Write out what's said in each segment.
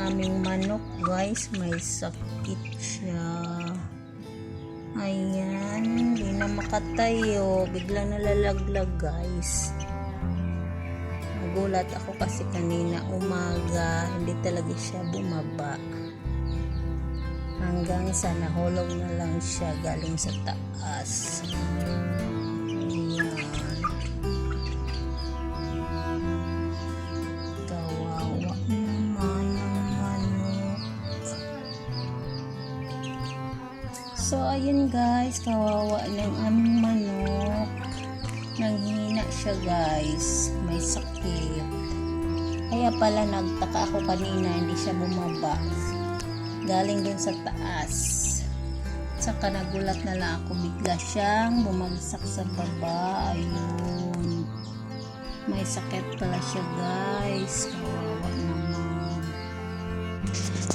aming manok guys, may sakit siya. Ayan, hindi na makatayo, biglang nalalaglag guys. Nagulat ako kasi kanina umaga, hindi talaga siya bumaba. Hanggang sa nahulog na lang siya galing sa taas. Ayan. Kawawa naman ang manok. So ayun guys, kawawa ng aming manok. Nanghina siya guys, may sakit. Kaya pala nagtaka ako kanina, hindi siya bumaba. Galing dun sa taas. Saka nagulat na lang ako, bigla siyang bumagsak sa baba. Ayun. May sakit pala siya guys. Kawawa naman.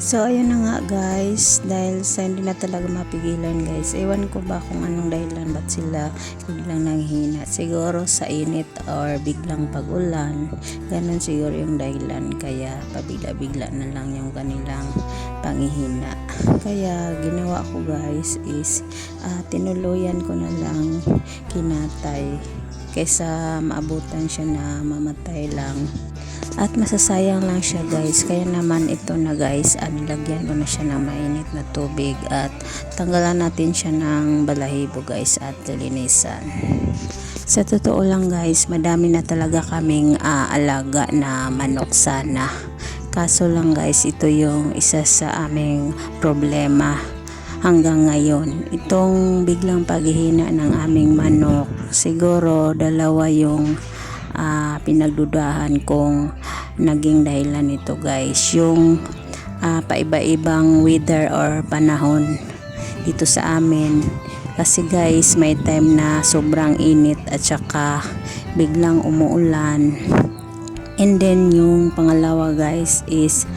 So ayun na nga guys, dahil sa hindi na talaga mapigilan guys. Ewan ko ba kung anong dahilan ba't sila biglang nanghina. Siguro sa init or biglang pag-ulan. Ganon siguro yung dahilan, kaya pabigla-bigla na lang yung kanilang panghihina. Kaya ginawa ko guys is tinuluyan ko na lang kinatay kaysa maabutan siya na mamatay lang. At masasayang lang siya guys, kaya naman ito na guys, nilagyan ko na siya ng mainit na tubig at tanggalan natin siya ng balahibo guys at lilinisan. Sa totoo lang guys, madami na talaga kaming alaga na manok sana. Kaso lang guys, ito yung isa sa aming problema hanggang ngayon. Itong biglang paghihina ng aming manok, siguro dalawa yung pinagdudahan kong naging dahilan nito guys. Yung paiba-ibang weather or panahon dito sa amin. Kasi guys, may time na sobrang init at saka biglang umuulan. And then yung pangalawa guys is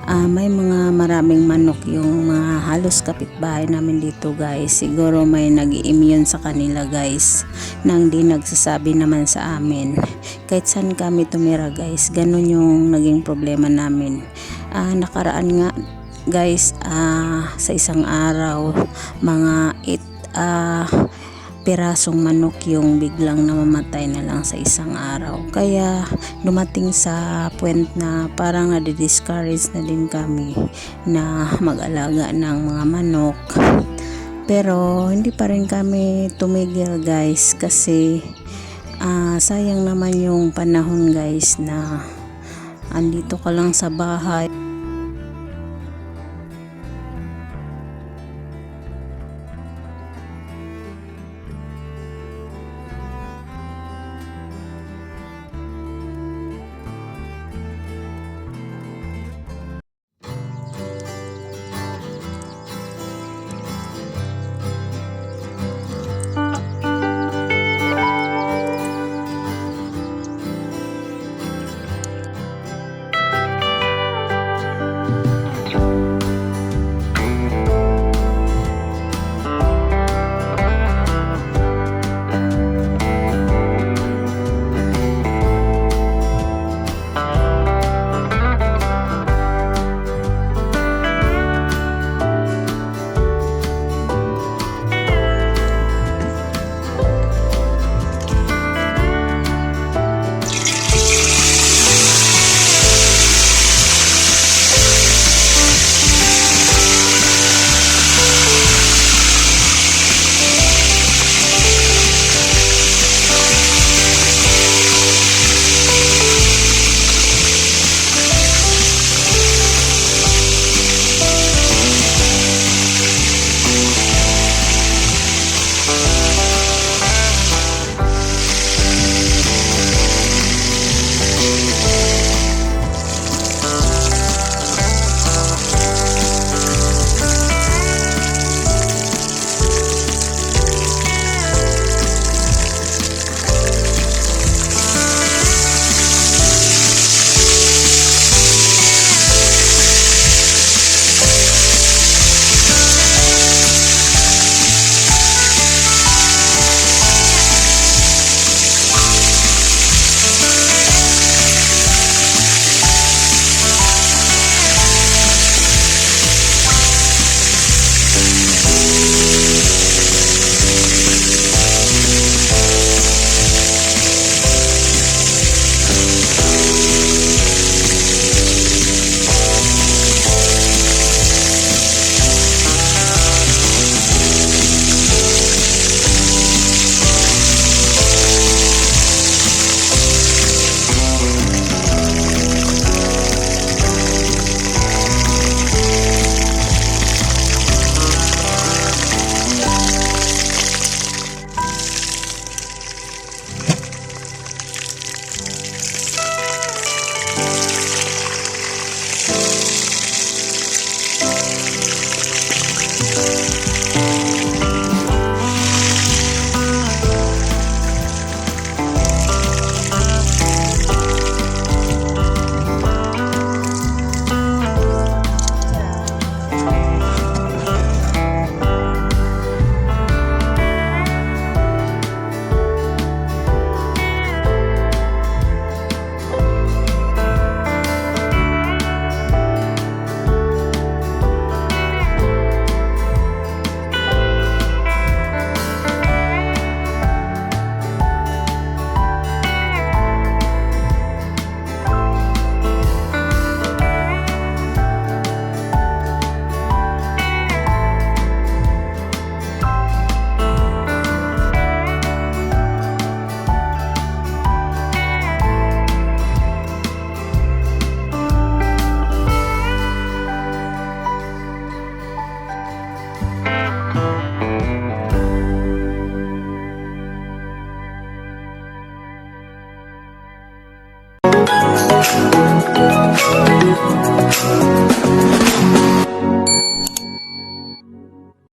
may mga maraming manok yung mga halos kapitbahay namin dito guys. Siguro may nag-immune sa kanila guys nang di nagsasabi naman sa amin. Kahit saan kami tumira guys, ganun yung naging problema namin. Nakaraan nga guys, sa isang araw mga 8 pirasong manok yung biglang namamatay na lang sa isang araw. Kaya dumating sa point na parang nadi-discourage na din kami na mag-alaga ng mga manok. Pero hindi pa rin kami tumigil guys, kasi sayang naman yung panahon guys na andito ka lang sa bahay.